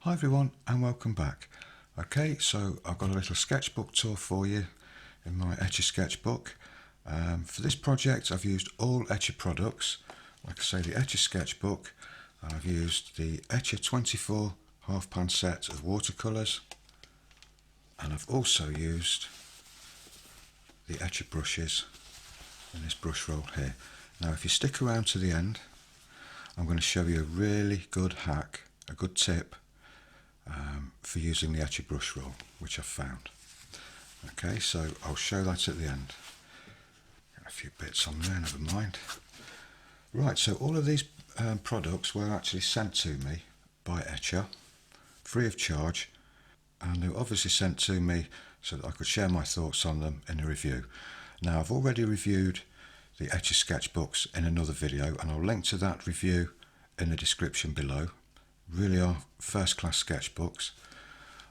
Hi everyone and welcome back. Okay, so I've got a little sketchbook tour for you in my Etchr sketchbook. For this project I've used all Etchr products. Like I say, the Etchr sketchbook. I've used the Etchr 24 half pan set of watercolours, and I've also used the Etchr brushes in this brush roll here. Now if you stick around to the end, I'm going to show you a really good hack, a good tip for using the Etchr brush roll, which I've found. Okay, so I'll show that at the end. Got a few bits on there, never mind. Right, so all of these products were actually sent to me by Etchr, free of charge, and they were obviously sent to me so that I could share my thoughts on them in a review. Now I've already reviewed the Etchr sketchbooks in another video, and I'll link to that review in the description below. Really are first class sketchbooks.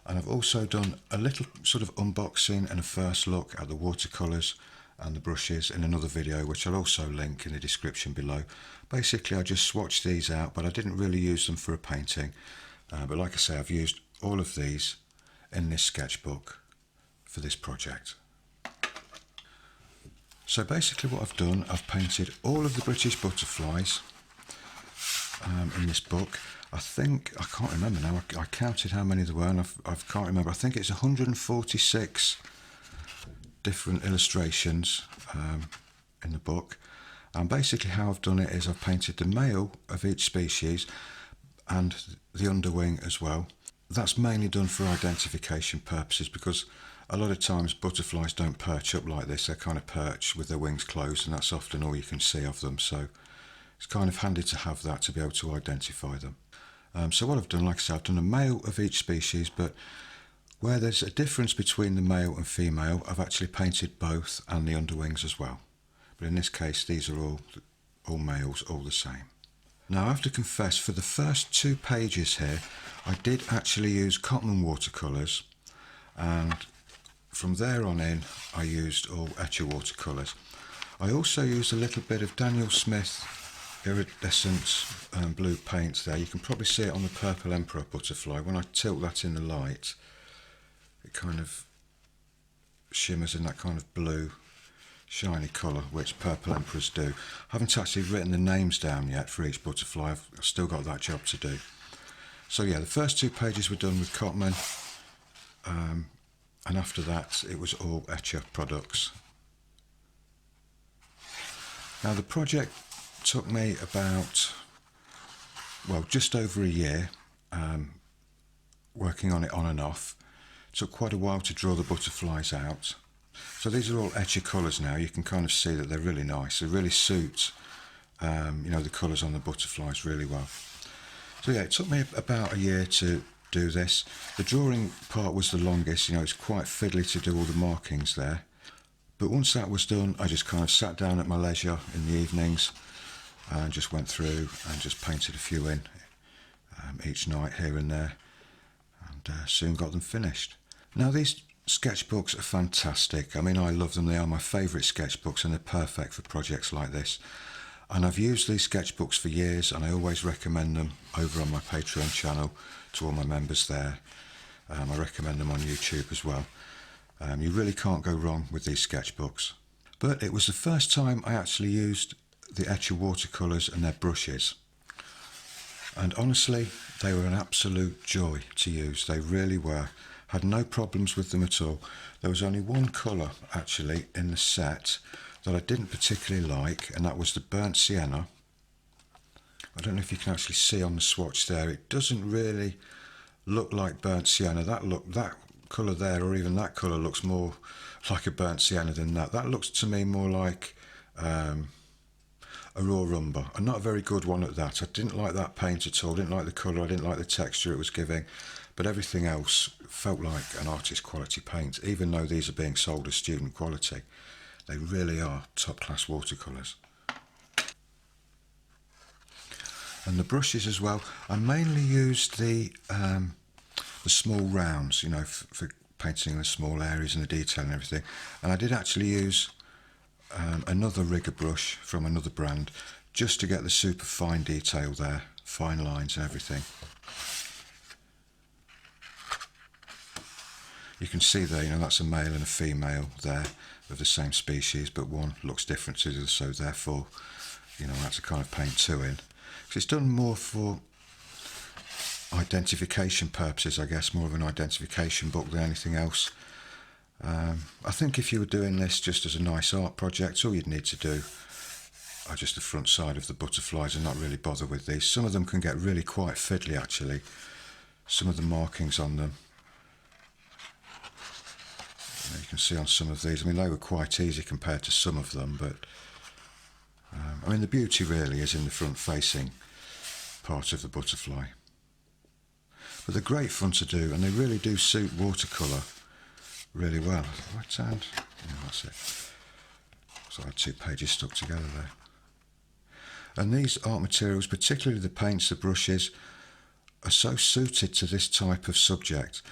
And I've also done a little sort of unboxing and a first look at the watercolours and the brushes in another video, which I'll also link in the description below. Basically I just swatched these out, but I didn't really use them for a painting. But like I say, I've used all of these in this sketchbook for this project. So basically what I've done, I've painted all of the British butterflies in this book. I can't remember now, I counted how many there were and I can't remember. I think it's 146 different illustrations in the book. And basically how I've done it is I've painted the male of each species and the underwing as well. That's mainly done for identification purposes, because a lot of times butterflies don't perch up like this. They kind of perch with their wings closed, and that's often all you can see of them. So it's kind of handy to have that to be able to identify them. So what I've done, like I said, I've done a male of each species, but where there's a difference between the male and female, I've actually painted both and the underwings as well. But in this case, these are all males, all the same. Now I have to confess, for the first 2 pages here, I did actually use Cotman watercolours, and from there on in, I used all Etchr watercolours. I also used a little bit of Daniel Smith iridescent blue paint there. You can probably see it on the Purple Emperor butterfly. When I tilt that in the light, it kind of shimmers in that kind of blue shiny colour, which Purple Emperors do. I haven't actually written the names down yet for each butterfly. I've still got that job to do. So yeah, the first 2 pages were done with Cotman, and after that it was all Etchr products. Now the project took me about, well, just over a year, working on it on and off. It took quite a while to draw the butterflies out. So these are all Etchr colours now. You can kind of see that they're really nice. They really suit the colours on the butterflies really well. So yeah, it took me about a year to do this. The drawing part was the longest. It's quite fiddly to do all the markings there. But once that was done, I just kind of sat down at my leisure in the evenings and just went through and just painted a few in each night here and there, and soon got them finished. Now these sketchbooks are fantastic. I mean, I love them. They are my favourite sketchbooks, and they're perfect for projects like this. And I've used these sketchbooks for years, and I always recommend them over on my Patreon channel to all my members there. I recommend them on YouTube as well. You really can't go wrong with these sketchbooks. But it was the first time I actually used the Etchr watercolours and their brushes, and honestly they were an absolute joy to use. They really were. Had no problems with them at all. There was only one colour actually in the set that I didn't particularly like, and that was the burnt sienna. I don't know if you can actually see on the swatch there, it doesn't really look like burnt sienna. That colour there, or even that colour, looks more like a burnt sienna than that. That looks to me more like a raw umber, and not a very good one at that. I didn't like that paint at all. Didn't like the colour, I didn't like the texture it was giving, but everything else felt like an artist quality paint. Even though these are being sold as student quality, they really are top class watercolours. And the brushes as well, I mainly used the small rounds, for painting the small areas and the detail and everything. And I did actually use another rigger brush from another brand, just to get the super fine detail there, fine lines and everything. You can see there, you know, that's a male and a female there of the same species, but one looks different to the other, so therefore, you know, I had to kind of paint two in. Because it's done more for identification purposes, I guess, more of an identification book than anything else. I think if you were doing this just as a nice art project, all you'd need to do are just the front side of the butterflies and not really bother with these. Some of them can get really quite fiddly actually. Some of the markings on them, you can see on some of these, I mean they were quite easy compared to some of them, but I mean the beauty really is in the front facing part of the butterfly. But they're great fun to do, and they really do suit watercolour really well. Right hand, yeah, that's it. So I had 2 pages stuck together there. And these art materials, particularly the paints, the brushes, are so suited to this type of subject.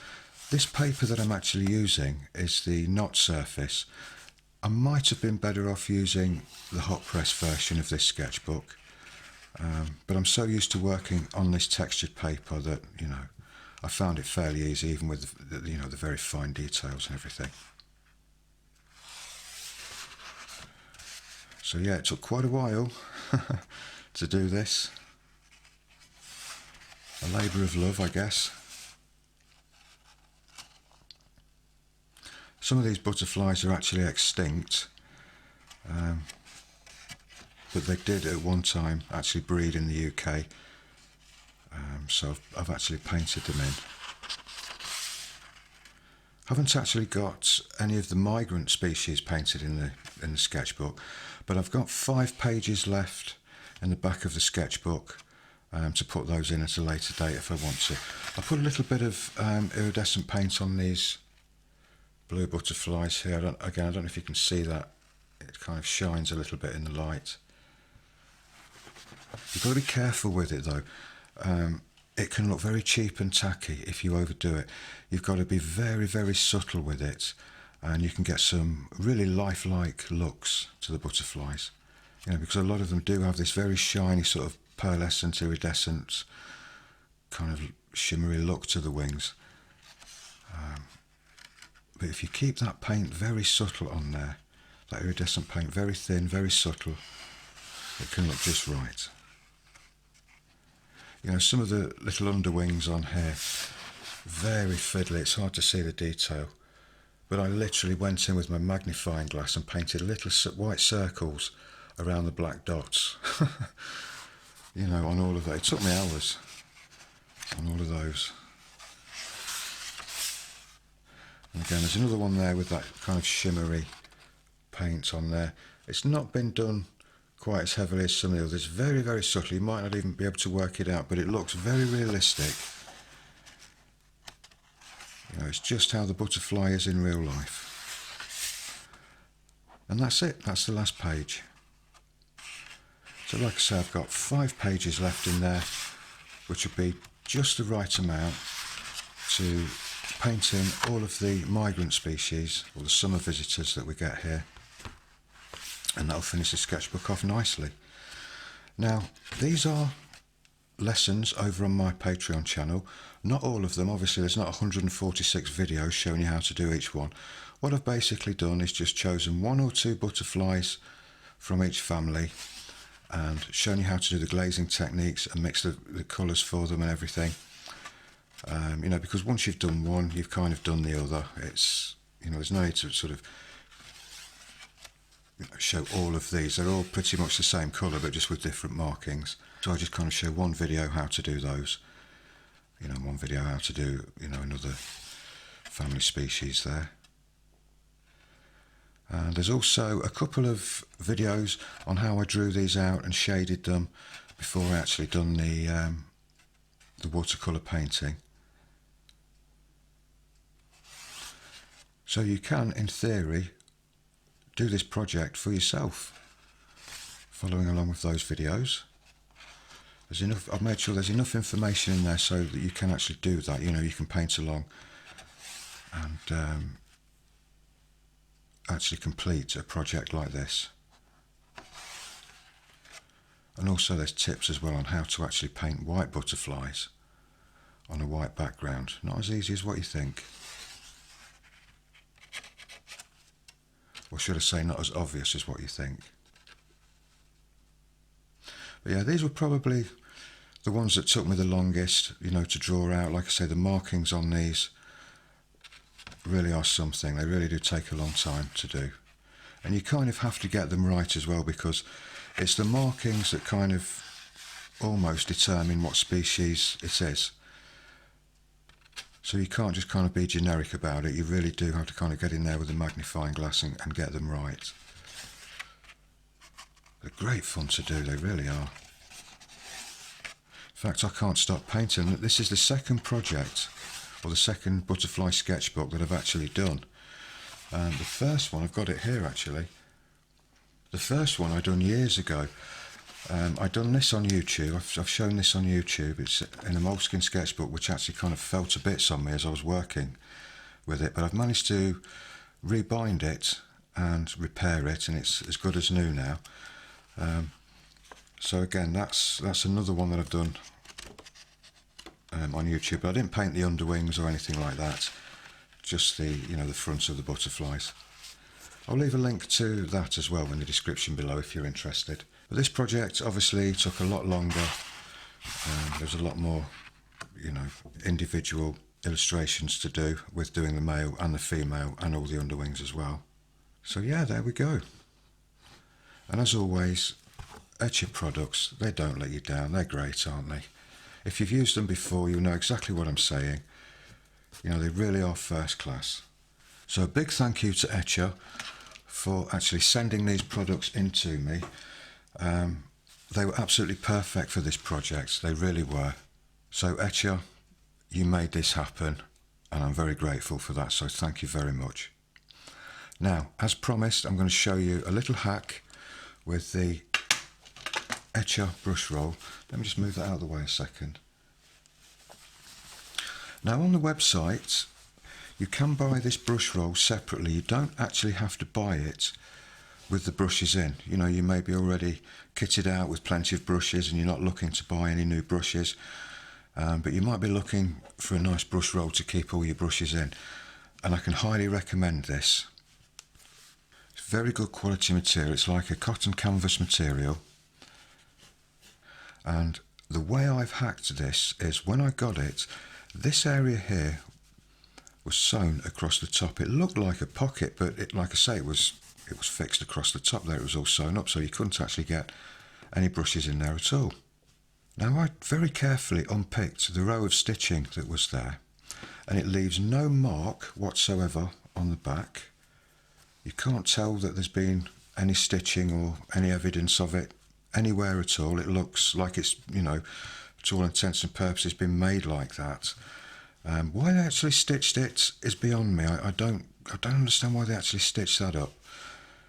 This paper that I'm actually using is the knot surface. I might have been better off using the hot press version of this sketchbook, but I'm so used to working on this textured paper that, you know, I found it fairly easy, even with the, you know, the very fine details and everything. So yeah, it took quite a while to do this. A labour of love, I guess. Some of these butterflies are actually extinct, but they did at one time actually breed in the UK. So I've actually painted them in. Haven't actually got any of the migrant species painted in the sketchbook, but I've got 5 pages left in the back of the sketchbook to put those in at a later date if I want to. I put a little bit of iridescent paint on these blue butterflies here. I don't know if you can see that. It kind of shines a little bit in the light. You've got to be careful with it though. It can look very cheap and tacky if you overdo it. You've got to be very, very subtle with it, and you can get some really lifelike looks to the butterflies. You know, because a lot of them do have this very shiny sort of pearlescent, iridescent, kind of shimmery look to the wings. But if you keep that paint very subtle on there, that iridescent paint very thin, very subtle, it can look just right. You know, some of the little underwings on here, very fiddly, it's hard to see the detail. But I literally went in with my magnifying glass and painted little white circles around the black dots. You know, on all of that. It took me hours on all of those. And again, there's another one there with that kind of shimmery paint on there. It's not been done quite as heavily as some of the others. Very, very subtle. You might not even be able to work it out, but it looks very realistic. You know, it's just how the butterfly is in real life. And that's it. That's the last page. So like I say, I've got 5 pages left in there, which would be just the right amount to paint in all of the migrant species, or the summer visitors that we get here. And that'll finish the sketchbook off nicely. Now, these are lessons over on my Patreon channel. Not all of them, obviously there's not 146 videos showing you how to do each one. What I've basically done is just chosen 1 or 2 butterflies from each family and shown you how to do the glazing techniques and mix the colours for them and everything. You know, because once you've done one, you've kind of done the other. It's, you know, there's no need to sort of show all of these. They're all pretty much the same colour but just with different markings. So I just kind of show one video how to do those, you know, one video how to do, you know, another family species there. There's also a couple of videos on how I drew these out and shaded them before I actually done the watercolour painting. So you can, in theory, do this project for yourself, following along with those videos. There's enough. I've made sure there's enough information in there so that you can actually do that. You know, you can paint along and actually complete a project like this. And also there's tips as well on how to actually paint white butterflies on a white background. Not as easy as what you think. or should I say not as obvious as what you think. But yeah, these were probably the ones that took me the longest, you know, to draw out. Like I say, the markings on these really are something. They really do take a long time to do. And you kind of have to get them right as well, because it's the markings that kind of almost determine what species it is. So you can't just kind of be generic about it. You really do have to kind of get in there with a magnifying glass and get them right. They're great fun to do, they really are. In fact, I can't stop painting. This is the second project, or the second butterfly sketchbook that I've actually done. The first one, I've got it here actually. The first one I done years ago. I done this on YouTube. I've shown this on YouTube. It's in a moleskin sketchbook, which actually kind of fell to bits on me as I was working with it. But I've managed to rebind it and repair it, and it's as good as new now. So again, that's another one that I've done on YouTube. But I didn't paint the underwings or anything like that. Just the, you know, the fronts of the butterflies. I'll leave a link to that as well in the description below if you're interested. But this project obviously took a lot longer. There's a lot more, you know, individual illustrations to do with doing the male and the female and all the underwings as well. So yeah, there we go. And as always, Etchr products, they don't let you down. They're great, aren't they? If you've used them before, you'll know exactly what I'm saying. You know, they really are first class. So a big thank you to Etchr for actually sending these products in to me. They were absolutely perfect for this project. They really were. So Etchr, you made this happen, and I'm very grateful for that. So thank you very much. Now, as promised, I'm going to show you a little hack with the Etchr brush roll. Let me just move that out of the way a second. Now on the website, you can buy this brush roll separately. You don't actually have to buy it with the brushes in. You know, you may be already kitted out with plenty of brushes and you're not looking to buy any new brushes, but you might be looking for a nice brush roll to keep all your brushes in, and I can highly recommend this. It's very good quality material. It's like a cotton canvas material, and the way I've hacked this is when I got it, this area here was sewn across the top. It looked like a pocket, but it, like I say, it was fixed across the top there. It was all sewn up, so you couldn't actually get any brushes in there at all. Now I very carefully unpicked the row of stitching that was there, and it leaves no mark whatsoever on the back. You can't tell that there's been any stitching or any evidence of it anywhere at all. It looks like it's, you know, to all intents and purposes been made like that. Why they actually stitched it is beyond me. I don't understand why they actually stitched that up,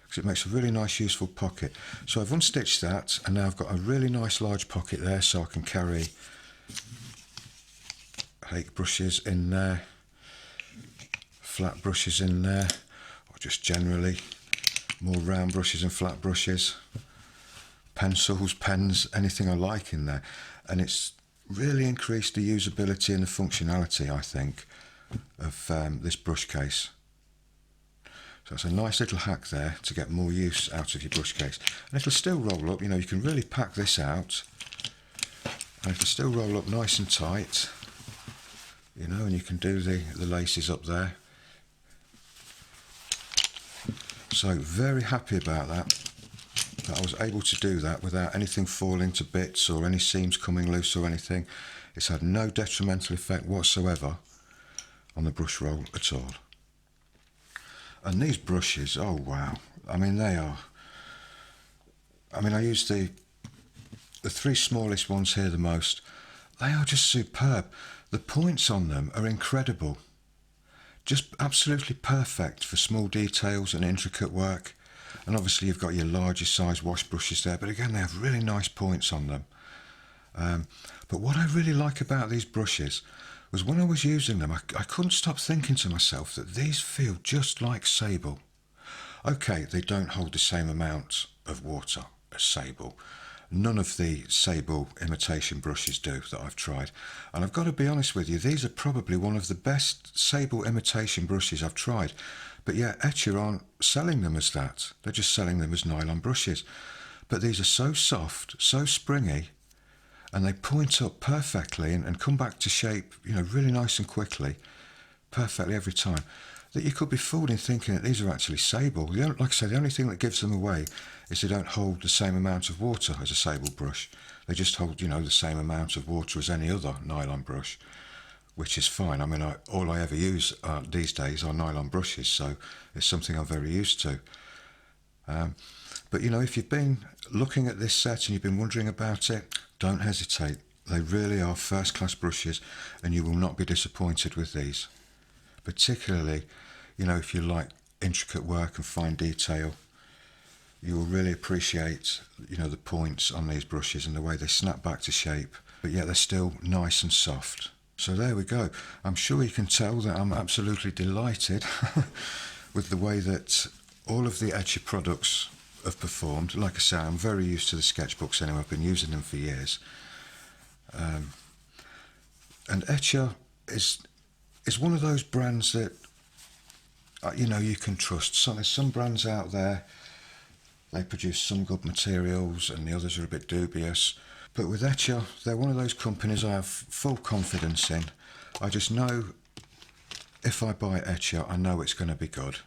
because it makes a really nice useful pocket. So I've unstitched that, and now I've got a really nice large pocket there, so I can carry hake brushes in there, flat brushes in there, or just generally more round brushes and flat brushes, pencils, pens, anything I like in there. And it's really increased the usability and the functionality, I think, of this brush case. So it's a nice little hack there to get more use out of your brush case. And it'll still roll up, you know, you can really pack this out, and it'll still roll up nice and tight, you know, and you can do the laces up there. So very happy about that I was able to do that without anything falling to bits or any seams coming loose or anything. It's had no detrimental effect whatsoever on the brush roll at all. And these brushes, oh wow, I mean they are, I use the three smallest ones here the most. They are just superb. The points on them are incredible. Just absolutely perfect for small details and intricate work. And obviously you've got your larger size wash brushes there, but again they have really nice points on them. But what I really like about these brushes was when I was using them, I couldn't stop thinking to myself that these feel just like sable. Okay, they don't hold the same amount of water as sable. None of the sable imitation brushes do that I've tried. And I've got to be honest with you, these are probably one of the best sable imitation brushes I've tried, But yeah, Etchr aren't selling them as that. They're just selling them as nylon brushes. But these are so soft, so springy, and they point up perfectly and come back to shape, really nice and quickly, perfectly every time, that you could be fooled in thinking that these are actually sable. Like I say, the only thing that gives them away is they don't hold the same amount of water as a sable brush. They just hold, the same amount of water as any other nylon brush, which is fine. I mean, all I ever use these days are nylon brushes, so it's something I'm very used to. But if you've been looking at this set and you've been wondering about it, don't hesitate. They really are first-class brushes, and you will not be disappointed with these. Particularly, if you like intricate work and fine detail, you will really appreciate, the points on these brushes and the way they snap back to shape, but yet they're still nice and soft. So there we go. I'm sure you can tell that I'm absolutely delighted with the way that all of the Etchr products have performed. Like I say, I'm very used to the sketchbooks anyway. I've been using them for years. And Etchr is one of those brands that, you can trust. So there's some brands out there, they produce some good materials and the others are a bit dubious. But with Etchr, they're one of those companies I have full confidence in. I just know if I buy Etchr, I know it's going to be good.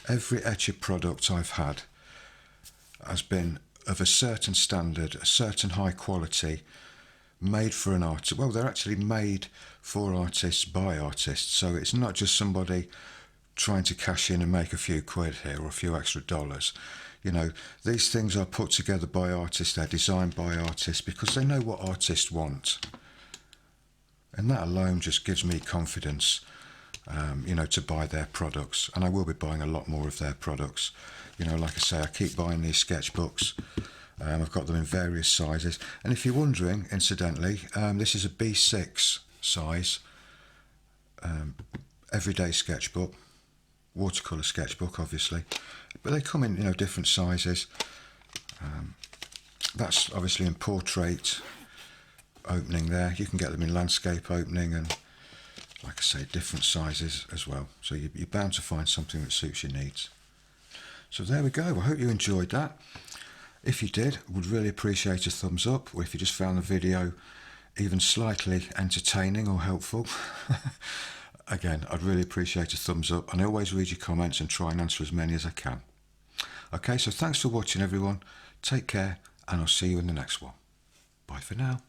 Every Etchr product I've had has been of a certain standard, a certain high quality, made for an artist. Well, they're actually made for artists by artists, so it's not just somebody trying to cash in and make a few quid here or a few extra dollars. These things are put together by artists, they're designed by artists because they know what artists want. And that alone just gives me confidence, to buy their products. And I will be buying a lot more of their products. Like I say, I keep buying these sketchbooks. I've got them in various sizes. And if you're wondering, incidentally, this is a B6 size everyday sketchbook, watercolour sketchbook, obviously. But they come in, different sizes. That's obviously in portrait opening there. You can get them in landscape opening and, like I say, different sizes as well. So you're bound to find something that suits your needs. So there we go. I hope you enjoyed that. If you did, I would really appreciate a thumbs up, or if you just found the video even slightly entertaining or helpful. Again, I'd really appreciate a thumbs up, and I always read your comments and try and answer as many as I can. Okay, so thanks for watching everyone. Take care, and I'll see you in the next one. Bye for now.